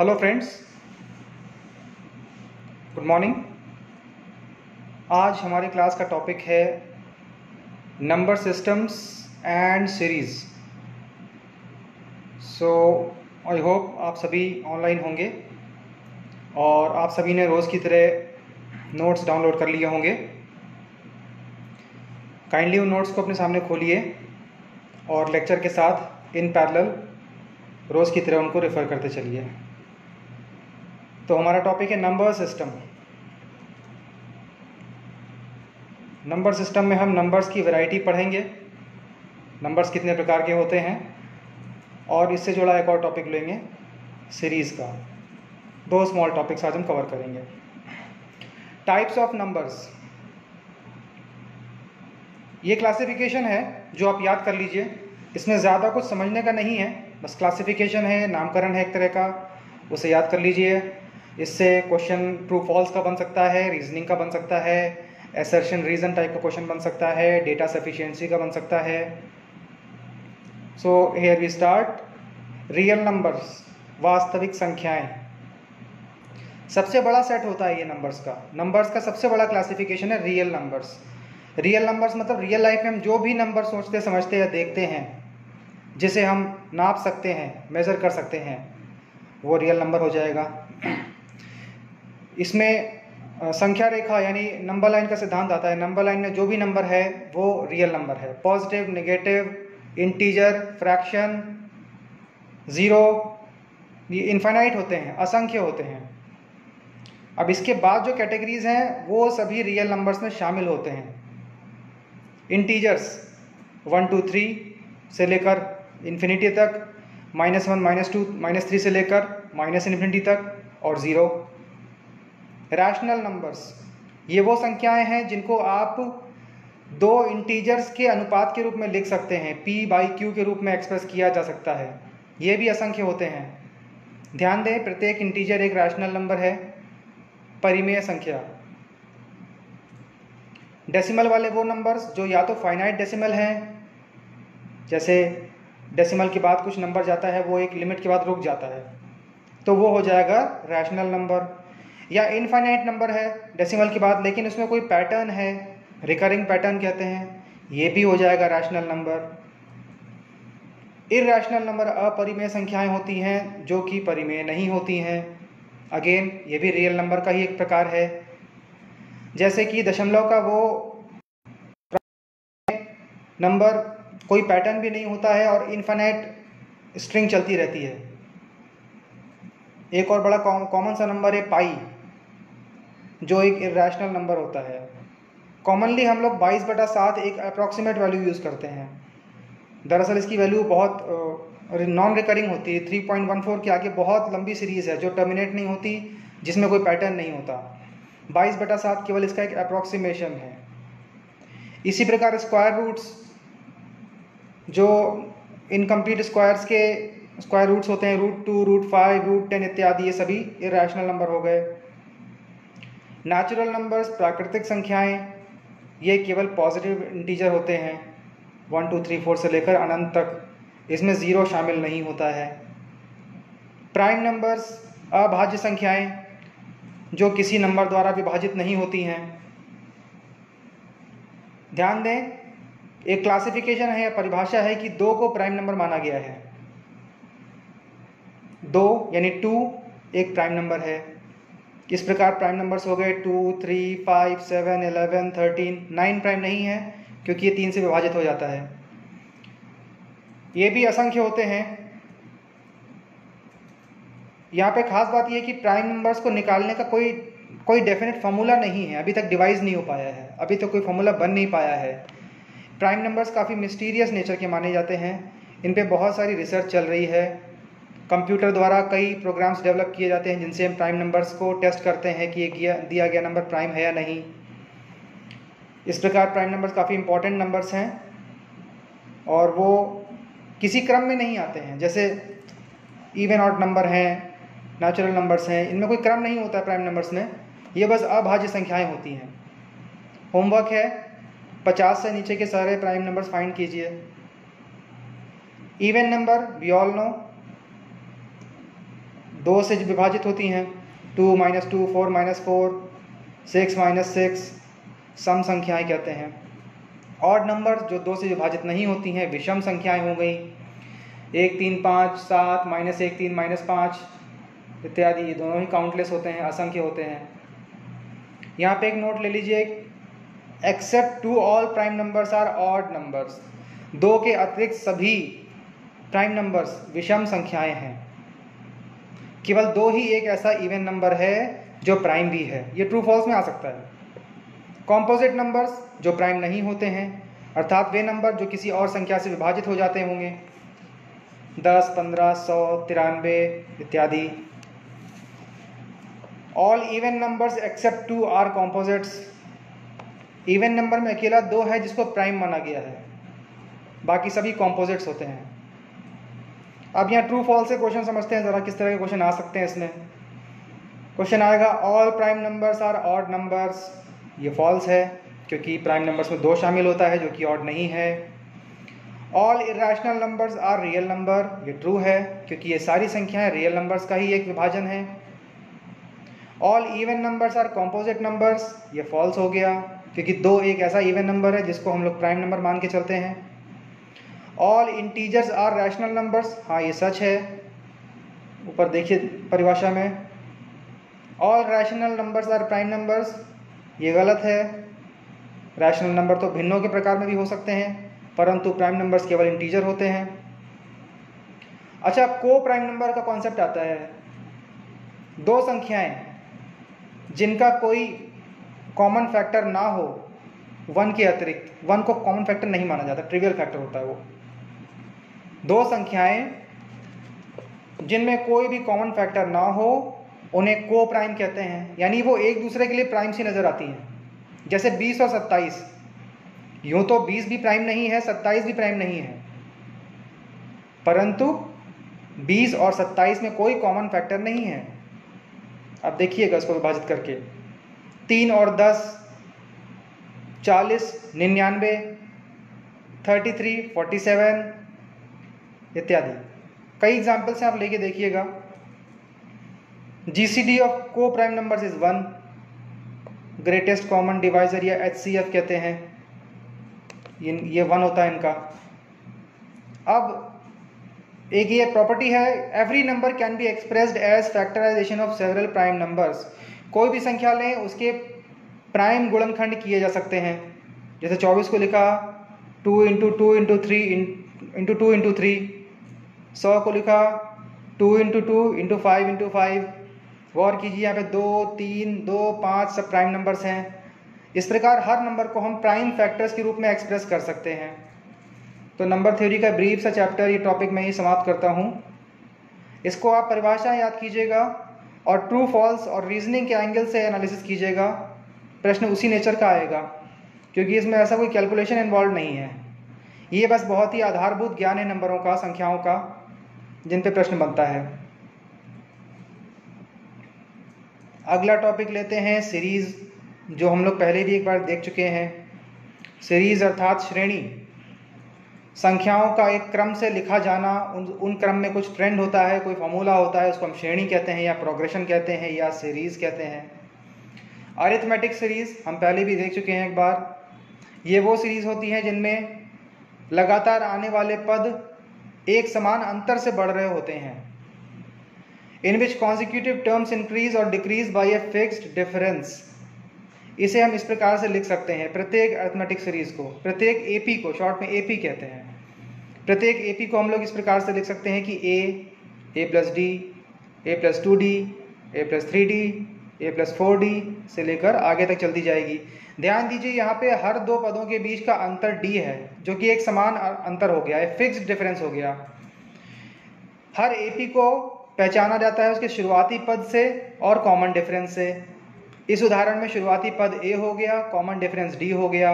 Hello friends, good morning. आज हमारी class का टॉपिक है number systems and series. So I hope आप सभी ऑनलाइन होंगे और आप सभी ने रोज़ की तरह नोट्स डाउनलोड कर लिए होंगे। काइंडली उन नोट्स को अपने सामने खोलिए और लेक्चर के साथ इन पैरेलल रोज़ की तरह उनको रेफ़र करते चलिए। तो हमारा टॉपिक है नंबर सिस्टम। नंबर सिस्टम में हम नंबर्स की वैरायटी पढ़ेंगे, नंबर्स कितने प्रकार के होते हैं, और इससे जुड़ा एक और टॉपिक लेंगे सीरीज़ का। दो स्मॉल टॉपिक्स आज हम कवर करेंगे। टाइप्स ऑफ नंबर्स, ये क्लासिफिकेशन है जो आप याद कर लीजिए। इसमें ज़्यादा कुछ समझने का नहीं है, बस क्लासिफिकेशन है, नामकरण है एक तरह का, उसे याद कर लीजिए। इससे क्वेश्चन ट्रू फॉल्स का बन सकता है, रीजनिंग का बन सकता है, असर्शन रीजन टाइप का क्वेश्चन बन सकता है, डेटा सफिशिएंसी का बन सकता है। So here we start. Real numbers, वास्तविक संख्याएं। सबसे बड़ा सेट होता है ये नंबर्स का सबसे बड़ा क्लासिफिकेशन है रियल नंबर्स। रियल नंबर्स मतलब रियल लाइफ में हम जो भी नंबर सोचते समझते या देखते हैं, जिसे हम नाप सकते हैं, मेज़र कर सकते हैं, वो रियल नंबर हो जाएगा। इसमें संख्या रेखा यानी नंबर लाइन का सिद्धांत आता है। नंबर लाइन में जो भी नंबर है वो रियल नंबर है। Positive, negative, integer, fraction, zero, ये इनफाइनाइट होते हैं, असंख्य होते हैं। अब इसके बाद जो कैटेगरीज हैं वो सभी रियल नंबर्स में शामिल होते हैं। इंटीजर्स 1 2 3 से लेकर इन्फिनिटी तक, -1 -2 -3 से लेकर -इन्फिनिटी तक, और ज़ीरो। रैशनल नंबर्स, ये वो संख्याएं हैं जिनको आप दो इंटीजर्स के अनुपात के रूप में लिख सकते हैं, p/q के रूप में एक्सप्रेस किया जा सकता है। ये भी असंख्य होते हैं। ध्यान दें, प्रत्येक इंटीजर एक रैशनल नंबर है, परिमेय संख्या। डेसिमल वाले वो नंबर्स जो या तो फाइनाइट डेसिमल हैं, जैसे डेसिमल के बाद कुछ नंबर जाता है वो एक लिमिट के बाद रुक जाता है, तो वो हो जाएगा रैशनल नंबर। या इनफाइनाइट नंबर है डेसिमल के बाद लेकिन उसमें कोई पैटर्न है, रिकरिंग पैटर्न कहते हैं, ये भी हो जाएगा रैशनल नंबर। इरैशनल नंबर अपरिमेय संख्याएं होती हैं जो कि परिमेय नहीं होती हैं। अगेन ये भी रियल नंबर का ही एक प्रकार है। जैसे कि दशमलव का वो नंबर कोई पैटर्न भी नहीं होता है और इनफाइनाइट स्ट्रिंग चलती रहती है। एक और बड़ा कॉमन सा नंबर है पाई, जो एक इरैशनल नंबर होता है। कॉमनली हम लोग 22/7 एक अप्रॉक्सीमेट वैल्यू यूज़ करते हैं। दरअसल इसकी वैल्यू बहुत नॉन रिकरिंग होती है। 3.14 के आगे बहुत लंबी सीरीज़ है जो टर्मिनेट नहीं होती, जिसमें कोई पैटर्न नहीं होता। 22/7 केवल इसका एक अप्रॉक्सीमेशन है। इसी प्रकार स्क्वायर रूट्स, जो इनकम्प्लीट स्क्वायर्स के स्क्वायर रूट्स होते हैं, √2, √5, √10 इत्यादि, ये सभी इरैशनल नंबर हो गए। नेचुरल नंबर्स, प्राकृतिक संख्याएं, ये केवल पॉजिटिव इंटीजर होते हैं, 1 2 3 4 से लेकर अनंत तक, इसमें ज़ीरो शामिल नहीं होता है। प्राइम नंबर्स, अभाज्य संख्याएं जो किसी नंबर द्वारा विभाजित नहीं होती हैं। ध्यान दें, एक क्लासिफिकेशन है या परिभाषा है कि 2 को प्राइम नंबर माना गया है। 2 यानी 2 एक प्राइम नंबर है। इस प्रकार प्राइम नंबर्स हो गए 2 3 5 7 11 13। 9 प्राइम नहीं है क्योंकि ये 3 से विभाजित हो जाता है। ये भी असंख्य होते हैं। यहाँ पे खास बात यह है कि प्राइम नंबर्स को निकालने का कोई डेफिनेट फार्मूला नहीं है, अभी तक डिवाइस नहीं हो पाया है, अभी तक कोई फार्मूला बन नहीं पाया है। प्राइम नंबर्स काफ़ी मिस्टीरियस नेचर के माने जाते हैं। इन पे बहुत सारी रिसर्च चल रही है। कंप्यूटर द्वारा कई प्रोग्राम्स डेवलप किए जाते हैं जिनसे हम प्राइम नंबर्स को टेस्ट करते हैं कि ये दिया गया नंबर प्राइम है या नहीं। इस प्रकार प्राइम नंबर्स काफ़ी इंपॉर्टेंट नंबर्स हैं और वो किसी क्रम में नहीं आते हैं। जैसे इवन ऑड नंबर हैं, नेचुरल नंबर्स हैं, इनमें कोई क्रम नहीं होता है प्राइम नंबर्स में, ये बस अभाज्य संख्याएं होती हैं। होमवर्क है, 50 से नीचे के सारे प्राइम नंबर्स फाइंड कीजिए। Even number we all know, 2 से विभाजित होती हैं, 2 - 2, 4 - 4, 6 - 6, सम संख्याएं कहते हैं। ऑड नंबर जो 2 से विभाजित नहीं होती हैं विषम संख्याएं हो गई, 1 3 5 7 -1 3 -5 इत्यादि, ये दोनों ही काउंटलेस होते हैं, असंख्य होते हैं। यहाँ पे एक नोट ले लीजिए, except 2 all prime numbers are odd numbers, 2 के अतिरिक्त सभी प्राइम नंबर्स विषम संख्याएं हैं। केवल 2 ही एक ऐसा इवन नंबर है जो प्राइम भी है, ये ट्रू फॉल्स में आ सकता है। कॉम्पोजिट नंबर्स जो प्राइम नहीं होते हैं, अर्थात वे नंबर जो किसी और संख्या से विभाजित हो जाते होंगे, 10 15 100 93 इत्यादि। All even numbers except 2 are composites, even number में अकेला 2 है जिसको प्राइम माना गया है, बाकी सभी कॉम्पोजिट्स होते हैं। अब यहाँ ट्रू फॉल्स से क्वेश्चन समझते हैं, ज़रा किस तरह के क्वेश्चन आ सकते हैं इसमें। क्वेश्चन आएगा all prime numbers are odd numbers, ये फॉल्स है क्योंकि प्राइम नंबर्स में 2 शामिल होता है जो कि ऑड नहीं है। All irrational numbers are real number, ये ट्रू है क्योंकि ये सारी संख्याएं रियल नंबर्स का ही एक विभाजन है। All even numbers are composite numbers, ये फॉल्स हो गया क्योंकि 2 एक ऐसा इवन नंबर है जिसको हम लोग प्राइम नंबर मान के चलते हैं। All integers are rational numbers, हाँ ये सच है, ऊपर देखिए परिभाषा में। All rational numbers are prime numbers, ये गलत है। रैशनल नंबर तो भिन्नों के प्रकार में भी हो सकते हैं, परंतु प्राइम नंबर्स केवल इंटीजर होते हैं। अच्छा, को प्राइम नंबर का कॉन्सेप्ट आता है, 2 संख्याएं जिनका कोई कॉमन फैक्टर ना हो 1 के अतिरिक्त, 1 को कॉमन फैक्टर नहीं माना जाता, ट्रिवियल फैक्टर होता है वो। 2 संख्याएं जिनमें कोई भी कॉमन फैक्टर ना हो उन्हें को प्राइम कहते हैं, यानी वो एक दूसरे के लिए प्राइम सी नजर आती हैं। जैसे 20 और 27, यूं तो 20 भी प्राइम नहीं है, 27 भी प्राइम नहीं है, परंतु 20 और 27 में कोई कॉमन फैक्टर नहीं है। अब देखिएगा इसको विभाजित करके, 3 और 10 40 99, 33 47 इत्यादि। कई एग्जाम्पल्स हैं, आप लेके देखिएगा। जीसीडी ऑफ को prime numbers is 1, greatest common divisor या एचसीएफ कहते हैं, ये 1 होता है इनका। अब एक ये प्रॉपर्टी है, every number can be expressed as factorization of several prime numbers, कोई भी संख्या लें उसके प्राइम गुणनखंड किए जा सकते हैं। जैसे 24 को लिखा 2 × 2 × 3 × 2 × 3, 100 को लिखा 2 × 2 × 5 × 5। गौर कीजिए यहाँ पे 2 3 2 5 सब प्राइम नंबर्स हैं। इस प्रकार हर नंबर को हम प्राइम फैक्टर्स के रूप में एक्सप्रेस कर सकते हैं। तो नंबर थ्योरी का ब्रीफ सा चैप्टर, ये टॉपिक मैं ही समाप्त करता हूँ। इसको आप परिभाषा याद कीजिएगा और ट्रू फॉल्स और रीजनिंग के एंगल से एनालिसिस कीजिएगा। प्रश्न उसी नेचर का आएगा क्योंकि इसमें ऐसा कोई कैलकुलेशन इन्वॉल्व नहीं है, ये बस बहुत ही आधारभूत ज्ञान है नंबरों का, संख्याओं का, जिन पे प्रश्न बनता है। अगला टॉपिक लेते हैं सीरीज, जो हम लोग पहले भी एक बार देख चुके हैं। सीरीज अर्थात श्रेणी, संख्याओं का एक क्रम से लिखा जाना, उन क्रम में कुछ ट्रेंड होता है, कोई फॉर्मूला होता है, उसको हम श्रेणी कहते हैं या प्रोग्रेशन कहते हैं या सीरीज कहते हैं। अरिथमेटिक सीरीज हम पहले भी देख चुके हैं एक बार। ये वो सीरीज होती हैं जिनमें लगातार आने वाले पद एक समान अंतर से बढ़ रहे होते हैं। इन विच कॉन्जिक्यूटिव टर्म्स इंक्रीज और decrease by a fixed difference. इसे हम इस प्रकार से लिख सकते हैं, प्रत्येक अरिथमेटिक सीरीज को, प्रत्येक एपी को, शॉर्ट में एपी कहते हैं, प्रत्येक एपी को हम लोग इस प्रकार से लिख सकते हैं कि a + d, a + 2d, a + 3d, a + 4d से लेकर आगे तक चलती जाएगी। ध्यान दीजिए यहाँ पे हर 2 पदों के बीच का अंतर d है, जो कि एक समान अंतर हो गया है, फिक्स्ड डिफरेंस हो गया। हर एपी को पहचाना जाता है उसके शुरुआती पद से और कॉमन डिफरेंस से। इस उदाहरण में शुरुआती पद a हो गया, कॉमन डिफरेंस d हो गया।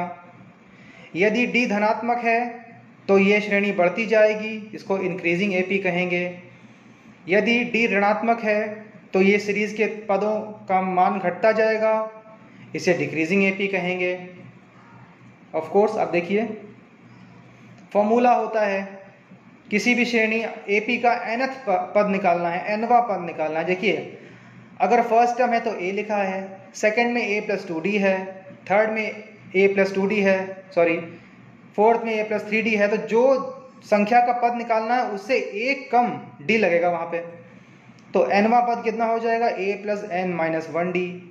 यदि d धनात्मक है तो ये श्रेणी बढ़ती जाएगी, इसको इंक्रीजिंग एपी कहेंगे। यदि d ऋणात्मक है तो ये सीरीज के पदों का मान घटता जाएगा, इसे डिक्रीजिंग एपी कहेंगे। ऑफ कोर्स अब देखिए फॉर्मूला होता है किसी भी श्रेणी AP का nth पद निकालना है, nवां पद निकालना है। देखिए अगर फर्स्ट टर्म है तो A लिखा है, सेकंड में A + 2D है, थर्ड में A + 2D है, सॉरी फोर्थ में A + 3D है, तो जो संख्या का पद निकालना है उससे एक कम D लगेगा वहां पे। तो nवां पद कितना हो जाएगा, A + n - 1D।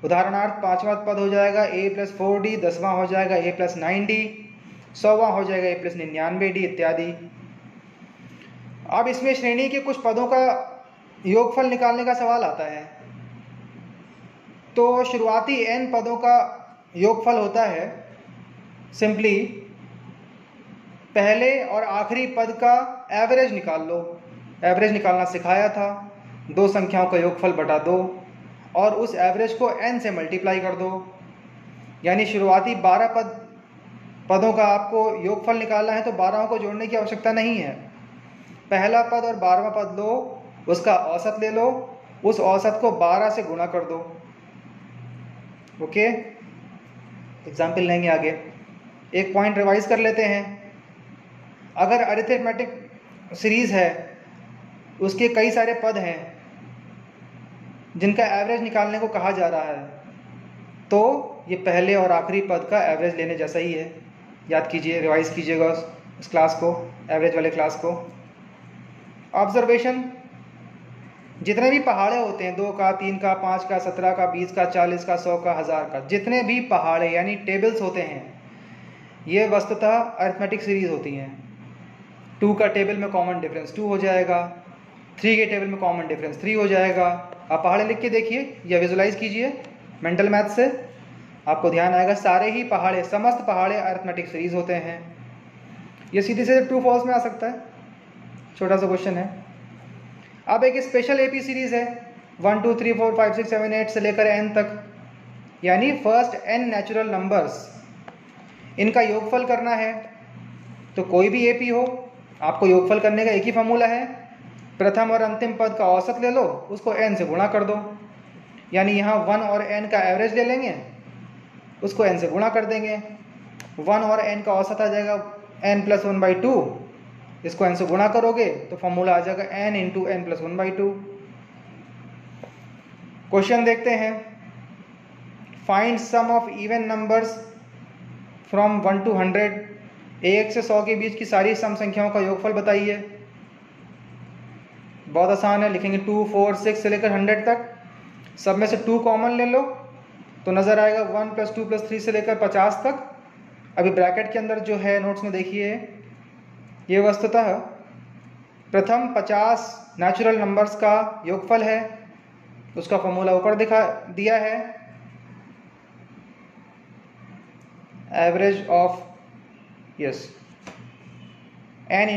उदाहरणार्थ पांचवा पद हो जाएगा A + 4D, 10वां हो जाएगा A + 9D, 100वां हो जाएगा A + 99D इत्यादि। अब इसमें श्रेणी के कुछ पदों का योगफल निकालने का सवाल आता है। तो शुरुआती n पदों का योगफल होता है सिंपली पहले और आखिरी पद का एवरेज निकाल लो। एवरेज निकालना सिखाया था, दो संख्याओं का योगफल बटा 2 और उस एवरेज को n से मल्टीप्लाई कर दो। यानी शुरुआती 12 पदों का आपको योगफल निकालना है तो 12 को जोड़ने की आवश्यकता नहीं है। पहला पद और 12वां पद लो, उसका औसत ले लो, उस औसत को 12 से गुणा कर दो। ओके, एग्जाम्पल लेंगे आगे। एक पॉइंट रिवाइज कर लेते हैं। अगर अरिथमेटिक सीरीज है, उसके कई सारे पद हैं जिनका एवरेज निकालने को कहा जा रहा है, तो ये पहले और आखिरी पद का एवरेज लेने जैसा ही है। याद कीजिए, रिवाइज कीजिएगा उस क्लास को, एवरेज वाले क्लास को। ऑब्जर्वेशन, जितने भी पहाड़े होते हैं, 2 का, 3 का, 5 का, 17 का, 20 का, 40 का, 100 का, 1000 का, जितने भी पहाड़े यानी टेबल्स होते हैं, ये वस्तुतः अरिथमेटिक सीरीज होती हैं। 2 का टेबल में कॉमन डिफरेंस 2 हो जाएगा, 3 के टेबल में कॉमन डिफरेंस 3 हो जाएगा। आप पहाड़े लिख के देखिए या विजुलाइज कीजिए मेंटल मैथ से, आपको ध्यान आएगा सारे ही पहाड़े, समस्त पहाड़े अरिथमेटिक सीरीज होते हैं। ये सीधे से ट्रू फॉल्स में आ सकता है, छोटा सा क्वेश्चन है। अब एक स्पेशल AP सीरीज है 1 2 3 4 5 6 7 8 से लेकर n तक, यानी फर्स्ट n नेचुरल नंबर्स, इनका योगफल करना है। तो कोई भी AP हो, आपको योगफल करने का एक ही फॉर्मूला है, प्रथम और अंतिम पद का औसत ले लो, उसको n से गुणा कर दो। यानी यहाँ 1 और n का एवरेज ले लेंगे, उसको n से गुणा कर देंगे। 1 और n का औसत आ जाएगा n + 1/2, इसको n से गुणा करोगे तो फॉर्मूला आ जाएगा n × n + 1/2। क्वेश्चन देखते हैं। Find sum of even numbers from 1 to 100। 1 से 100 के बीच की सारी सम संख्याओं का योगफल बताइए। बहुत आसान है, लिखेंगे 2 4 6 से लेकर 100 तक। सब में से 2 कॉमन ले लो तो नजर आएगा 1 + 2 + 3 से लेकर 50 तक। अभी ब्रैकेट के अंदर जो है नोट्स में देखिए, ये वस्तुतः प्रथम 50 नेचुरल नंबर्स का योगफल है। उसका फॉर्मूला ऊपर दिया है, average of n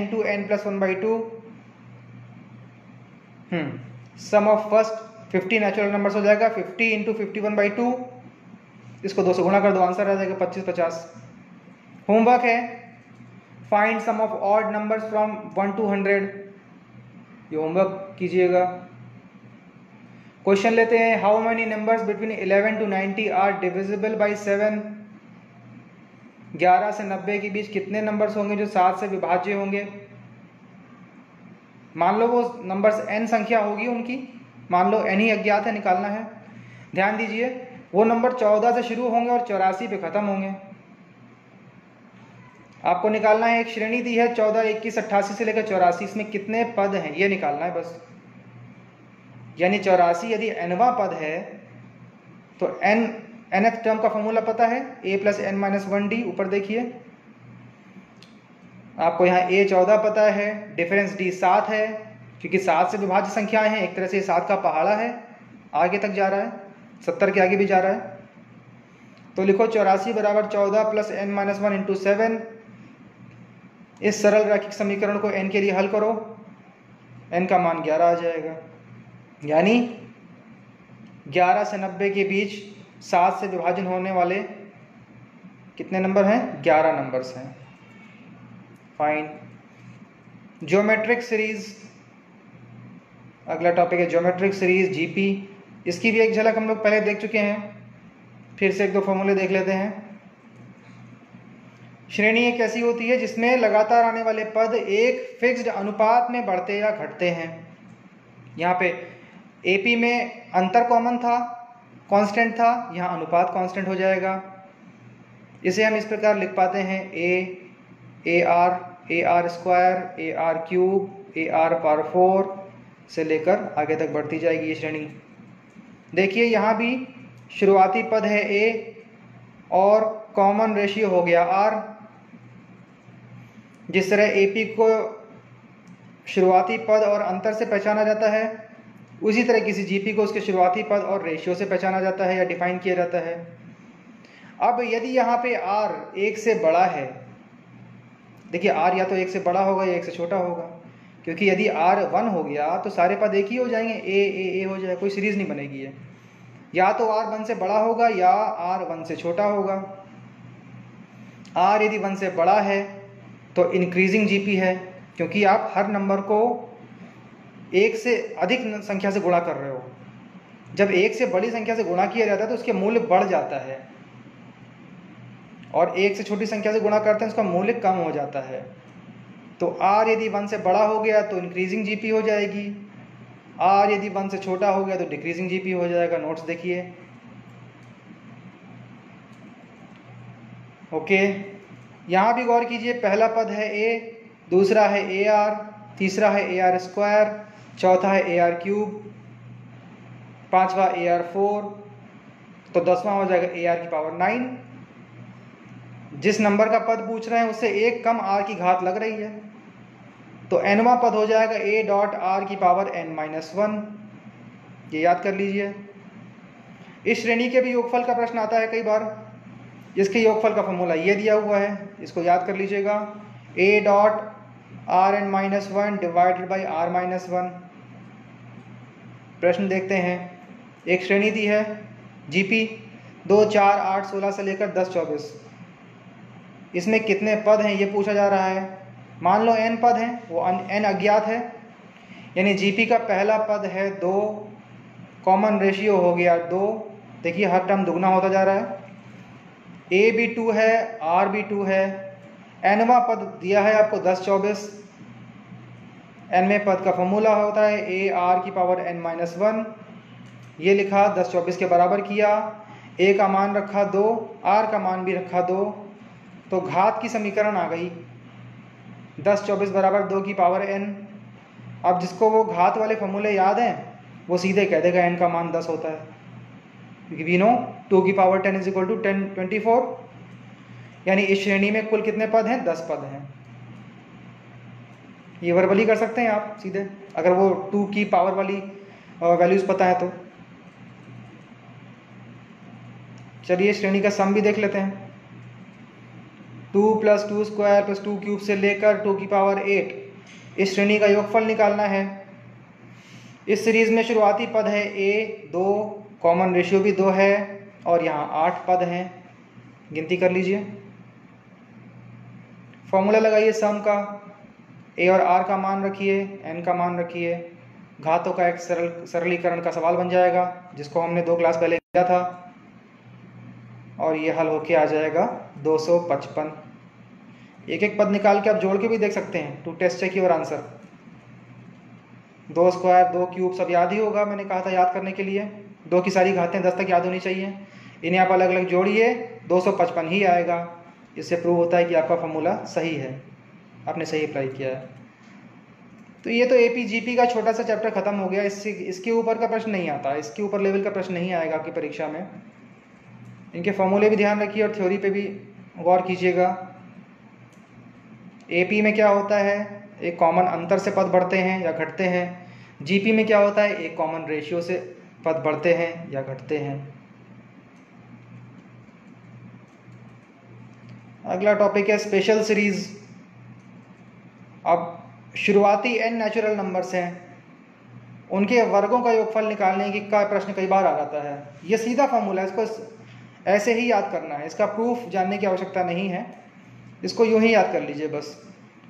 × n + 1/2 sum of first 50 natural numbers हो जाएगा 50 × 51/2। इसको 2 से गुणा कर दो, आंसर आ जाएगा 25 50। होमवर्क है, find sum of odd numbers from 1 to 100। ये होमवर्क कीजिएगा। क्वेश्चन लेते हैं, how many numbers between 11 to 90 are divisible by 7। 11 से 90 के बीच कितने नंबर्स होंगे जो 7 से विभाज्य होंगे। मान लो वो नंबर्स n संख्या होगी उनकी, मान लो n ही अज्ञात है, निकालना है। ध्यान दीजिए, वो नंबर 14 से शुरू होंगे और 84 पे खत्म होंगे। आपको निकालना है, एक श्रेणी दी है 14 21 88 से लेकर 84, इसमें कितने पद हैं ये निकालना है बस। यानी 84 यदि nवां पद है तो nth टर्म का फॉर्मूला पता है, a + n - 1d। ऊपर देखिए, आपको यहाँ a 14 पता है, डिफरेंस d 7 है, क्योंकि 7 से विभाज्य संख्याएं हैं, एक तरह से 7 का पहाड़ा है, आगे तक जा रहा है, 70 के आगे भी जा रहा है। तो लिखो 84 = 14 + n - 1 × 7। इस सरल रैखिक समीकरण को n के लिए हल करो, n का मान 11 आ जाएगा। यानी 11 से 90 के बीच 7 से विभाजन होने वाले कितने नंबर हैं, 11 नंबर्स हैं। फाइन। ज्योमेट्रिक सीरीज, अगला टॉपिक है ज्योमेट्रिक सीरीज GP। इसकी भी एक झलक हम लोग पहले देख चुके हैं, फिर से 1 2 फॉर्मूले देख लेते हैं। श्रेणी एक ऐसी होती है जिसमें लगातार आने वाले पद एक फिक्स्ड अनुपात में बढ़ते या घटते हैं। यहाँ पे एपी में अंतर कॉमन था, कांस्टेंट था, यहाँ अनुपात कांस्टेंट हो जाएगा। इसे हम इस प्रकार लिख पाते हैं A R square, A R cube, A R power 4 से लेकर आगे तक बढ़ती जाएगी ये श्रेणी। देखिए यहाँ भी शुरुआती पद है ए और कॉमन रेशियो हो गया आर। जिस तरह एपी को शुरुआती पद और अंतर से पहचाना जाता है, उसी तरह किसी जीपी को उसके शुरुआती पद और रेशियो से पहचाना जाता है या डिफाइन किया जाता है। अब यदि यहाँ पे आर एक से बड़ा है, देखिए आर या तो एक से बड़ा होगा या एक से छोटा होगा, क्योंकि यदि आर 1 हो गया तो सारे पद एक ही हो जाएंगे, ए हो जाए, कोई सीरीज नहीं बनेगी है। या तो आर 1 से बड़ा होगा या आर 1 से छोटा होगा। आर यदि 1 से बड़ा है तो इंक्रीजिंग जीपी है, क्योंकि आप हर नंबर को एक से अधिक संख्या से गुणा कर रहे हो। जब एक से बड़ी संख्या से गुणा किया जाता है तो उसके मूल्य बढ़ जाता है, और एक से छोटी संख्या से गुणा करते हैं उसका मूल्य कम हो जाता है। तो आर यदि 1 से बड़ा हो गया तो इंक्रीजिंग जीपी हो जाएगी, आर यदि 1 से छोटा हो गया तो डिक्रीजिंग जीपी हो जाएगा। नोट्स देखिए। ओके, यहाँ भी गौर कीजिए, पहला पद है ए, दूसरा है ए आर, तीसरा है ए आर स्क्वायर, चौथा है ए आर क्यूब, पांचवा ए आर 4, तो 10वां हो जाएगा ए आर की पावर 9। जिस नंबर का पद पूछ रहे हैं उससे एक कम आर की घात लग रही है, तो nवां पद हो जाएगा a डॉट आर की पावर n-1। ये याद कर लीजिए। इस श्रेणी के भी योगफल का प्रश्न आता है कई बार। इसके योगफल का फॉर्मूला ये दिया हुआ है, इसको याद कर लीजिएगा, a dot are n-1 divided by r-1। प्रश्न देखते हैं। एक श्रेणी दी है जीपी 2, 4, 8, 16 से लेकर 10, 24। इसमें कितने पद हैं ये पूछा जा रहा है। मान लो n पद हैं, वो n अज्ञात है, यानी जीपी का पहला पद है 2, कॉमन रेशियो हो गया 2। देखिए हर टर्म दुगना होता जा रहा है। a भी 2 है, r भी 2 है। nवां पद दिया है आपको 10, 24। nवें पद का फॉर्मूला होता है a r की पावर n-1। ये लिखा, 10, 24 के बराबर किया, a का मान रखा 2, r का मान भी रखा 2, तो घात की समीकरण आ गई 10, 24 बराबर 2 की पावर n। अब जिसको वो घात वाले फॉर्मूले याद हैं वो सीधे कह देगा n का मान 10 होता है, क्योंकि वी नो 2 की पावर 10 इज इक्वल टू 24। यानी इस श्रेणी में कुल कितने पद हैं? 10 पद हैं। ये वर्बली कर सकते हैं आप सीधे, अगर वो 2 की पावर वाली वैल्यूज पता है तो। चलिए श्रेणी का सम भी देख लेते हैं। 2 + 2 स्क्वायर + 2 क्यूब से लेकर 2 की पावर 8, इस श्रेणी का योगफल निकालना है। इस सीरीज में शुरुआती पद है a 2, कॉमन रेशियो भी 2 है, और यहाँ 8 पद हैं। गिनती कर लीजिए। फॉर्मूला लगाइए सम का, a और r का मान रखिए, n का मान रखिए, घातों का एक सरलीकरण का सवाल बन जाएगा जिसको हमने 2 क्लास पहले किया था, और ये हल होके आ जाएगा 255। एक एक पद निकाल के आप जोड़ के भी देख सकते हैं to test check your answer. 2 square 2 cube सब याद ही होगा, मैंने कहा था याद करने के लिए। 2 की सारी घातें 10 तक याद होनी चाहिए। इन्हें आप अलग अलग जोड़िए, 255 ही आएगा। इससे प्रूव होता है कि आपका फॉर्मूला सही है, आपने सही अप्लाई किया है। तो ये तो एपीजीपी का छोटा सा चैप्टर खत्म हो गया। इसके ऊपर का प्रश्न नहीं आता, इसके ऊपर लेवल का प्रश्न नहीं आएगा आपकी परीक्षा में। इनके फॉर्मूले भी ध्यान रखिए और थ्योरी पे भी गौर कीजिएगा। एपी में क्या होता है, एक कॉमन अंतर से पद बढ़ते हैं या घटते हैं। जीपी में क्या होता है, एक कॉमन रेशियो से पद बढ़ते हैं या घटते हैं। अगला टॉपिक है स्पेशल सीरीज। अब शुरुआती n नेचुरल नंबर्स हैं, उनके वर्गों का योगफल निकालने की का प्रश्न कई बार आ जाता है। ये सीधा फॉर्मूला है, इसको ऐसे ही याद करना है, इसका प्रूफ जानने की आवश्यकता नहीं है, इसको यूं ही याद कर लीजिए बस।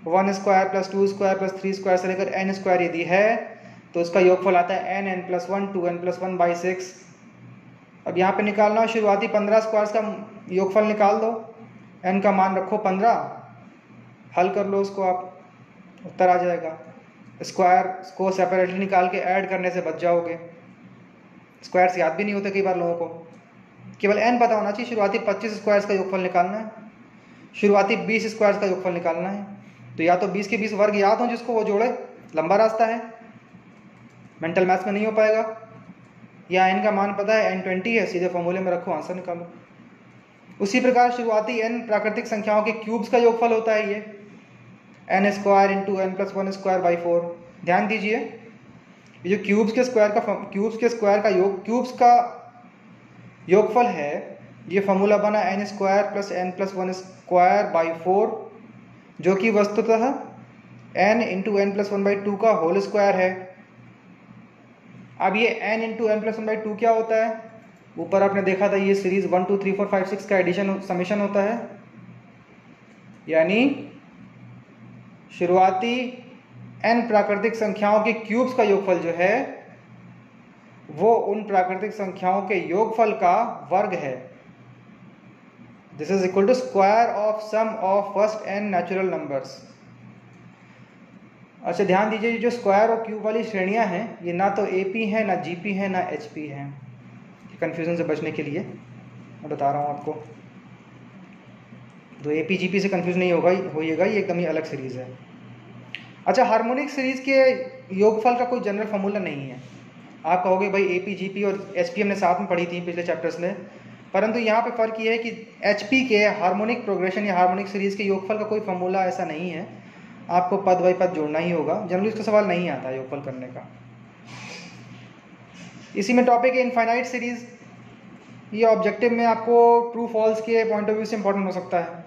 1 स्क्वायर + 2 स्क्वायर + 3 स्क्वायर से लेकर n स्क्वायर यदि है तो उसका योगफल आता है n+1 2n+1/6। अब यहाँ पे निकालना हो, शुरुआती 15 स्क्वायर्स का योगफल निकाल दो, n का मान रखो 15, हल कर लो उसको आप, उत्तर आ जाएगा। स्क्वायर को सेपरेटली निकाल के ऐड करने से बच जाओगे। स्क्वायर्स याद भी नहीं होते कई बार लोगों को, केवल n पता होना चाहिए। शुरुआती 25 स्क्वायर्स का योगफल निकालना है, शुरुआती 20 स्क्वायर्स का योगफल निकालना है। तो या तो 20 के 20 वर्ग याद हो जिसको वो जोड़े, लंबा रास्ता है, मेंटल मैथ्स में नहीं हो पाएगा। या n का मान पता है, n 20 है, सीधे फॉर्मूले में रखो, आंसर निकालो। उसी प्रकार शुरुआती n प्राकृतिक संख्याओं के क्यूब्स का योगफल होता है ये, n square into n plus 1 square by 4। ध्यान दीजिए, ये जो क्यूब्स के स्क्वायर का क्यूब्स का योगफल है, ये फॉर्मूला बना n square plus n plus 1 square by 4, जो कि वस्तुतः n into n plus 1 by 2 का होल स्क्वायर है। अब ये n into n plus 1 by 2 क्या होता है? ऊपर आपने देखा था, ये सीरीज 1 2 3 4 5 6 का एडिशन समेशन होता है। यानी शुरुआती n प्राकृतिक संख्याओं के क्यूब्स का योगफल जो है वो उन प्राकृतिक संख्याओं के योगफल का वर्ग है। This is equal to square of sum of first n natural numbers. अच्छा ध्यान दीजिए, जो स्क्वायर और क्यूब वाली श्रेणियां हैं, ये ना तो AP है, ना GP है, ना HP है। कंफ्यूजन से बचने के लिए मैं बता रहा हूँ आपको, तो AP GP से कंफ्यूज नहीं होइएगा, ये एकदम ही अलग सीरीज है। अच्छा, हार्मोनिक सीरीज के योगफल का कोई जनरल फॉर्मूला नहीं है। आप कहोगे भाई AP GP और HP हमने साथ में पढ़ी थी पिछले चैप्टर्स में, परंतु यहाँ पे फर्क ये है कि HP के हार्मोनिक प्रोग्रेशन या हार्मोनिक सीरीज के योगफल का कोई फॉर्मूला ऐसा नहीं है, आपको पद बाई पद जोड़ना ही होगा। जनरली उसका सवाल नहीं आता योगफल करने का। इसी में टॉपिक है इनफाइनाइट सीरीज। ये ऑब्जेक्टिव में आपको ट्रू फॉल्स के पॉइंट ऑफ व्यू से इंपॉर्टेंट हो सकता है।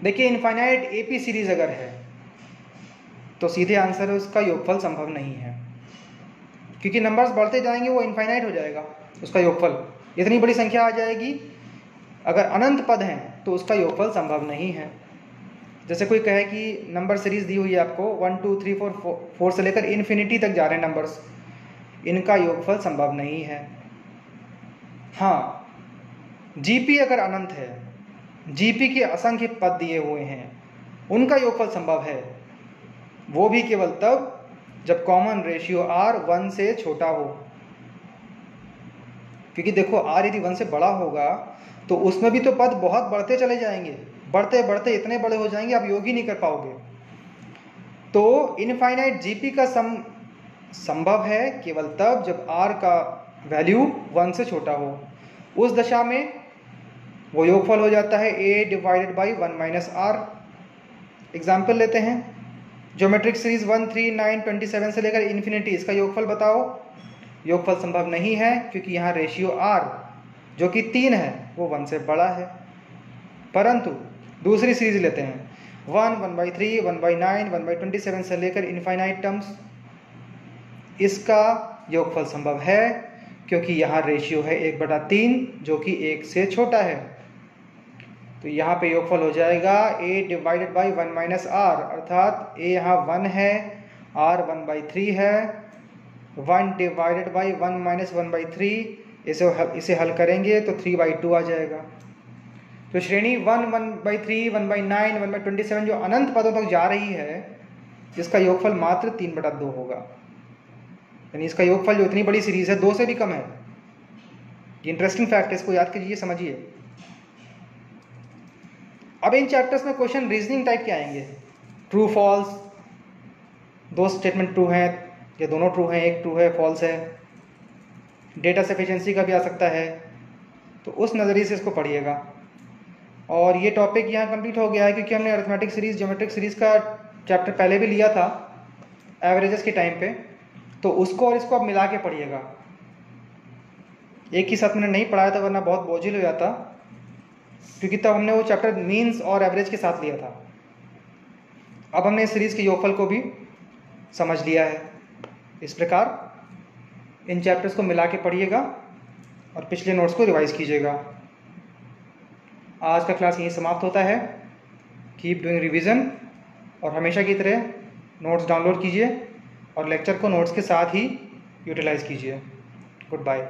देखिए, इनफाइनाइट AP सीरीज अगर है तो सीधे आंसर है उसका योगफल संभव नहीं है, क्योंकि नंबर्स बढ़ते जाएंगे, वो इनफाइनाइट हो जाएगा उसका योगफल। इतनी बड़ी संख्या आ जाएगी, अगर अनंत पद हैं तो उसका योगफल संभव नहीं है। जैसे कोई कहे कि नंबर सीरीज दी हुई है आपको 1 2 3 4 से लेकर इन्फिनिटी तक जा रहे हैं नंबर्स, इनका योगफल संभव नहीं है। हाँ, GP अगर अनंत है, GP के असंख्य पद दिए हुए हैं, उनका योगफल संभव है, वो भी केवल तब जब कॉमन रेशियो R 1 से छोटा हो। क्योंकि देखो, R यदि 1 से बड़ा होगा तो उसमें भी तो पद बहुत बढ़ते चले जाएंगे, बढ़ते बढ़ते इतने बड़े हो जाएंगे आप योग ही नहीं कर पाओगे। तो इनफाइनाइट GP का संभव है केवल तब जब R का वैल्यू 1 से छोटा हो। उस दशा में वो योगफल हो जाता है A divided by 1 minus R। Example लेते हैं, ज्योमेट्रिक सीरीज 1 3 9 27 से लेकर इन्फिनिटी, इसका योगफल बताओ। योगफल संभव नहीं है, क्योंकि यहाँ रेशियो R जो कि 3 है वो 1 से बड़ा है। परंतु दूसरी सीरीज लेते हैं, 1 1 बाई 3 1 बाई 9 1 बाई 27 से लेकर इनफाइनाइट टर्म्स, इसका योगफल संभव है, क्योंकि यहाँ रेशियो है 1/3 जो कि 1 से छोटा है। तो यहाँ पे योगफल हो जाएगा A divided by 1 minus R, अर्थात A यहाँ 1 है, R 1/3 है। 1 डिवाइडेड बाई 1 माइनस 1/3, इसे हल करेंगे तो 3/2 आ जाएगा। तो श्रेणी 1 1/3 1/9 1/27 जो अनंत पदों तक जा रही है, इसका योगफल मात्र 3/2 होगा। यानी इसका योगफल जो इतनी बड़ी सीरीज है 2 से भी कम है। ये इंटरेस्टिंग फैक्ट है, इसको याद कीजिए, समझिए। अब इन चैप्टर्स में क्वेश्चन रीजनिंग टाइप के आएंगे, ट्रू फॉल्स, 2 स्टेटमेंट ट्रू हैं या दोनों ट्रू हैं, एक ट्रू है फॉल्स है। डेटा सफिशिएंसी का भी आ सकता है, तो उस नज़रिए से इसको पढ़िएगा। और ये टॉपिक यहाँ कंप्लीट हो गया है, क्योंकि हमने अरिथमेटिक सीरीज ज्योमेट्रिक सीरीज का चैप्टर पहले भी लिया था एवरेजेस के टाइम पे, तो उसको और इसको अब मिला के पढ़िएगा। एक ही साथ मैंने नहीं पढ़ाया था, वरना बहुत बोझिल हो जाता, क्योंकि तब हमने वो चैप्टर मीन्स और एवरेज के साथ लिया था। अब हमने इस सीरीज के योगफल को भी समझ लिया है। इस प्रकार इन चैप्टर्स को मिला के पढ़िएगा और पिछले नोट्स को रिवाइज कीजिएगा। आज का क्लास यहीं समाप्त होता है। कीप डूइंग रिवीजन, और हमेशा की तरह नोट्स डाउनलोड कीजिए और लेक्चर को नोट्स के साथ ही यूटिलाइज कीजिए। Good bye.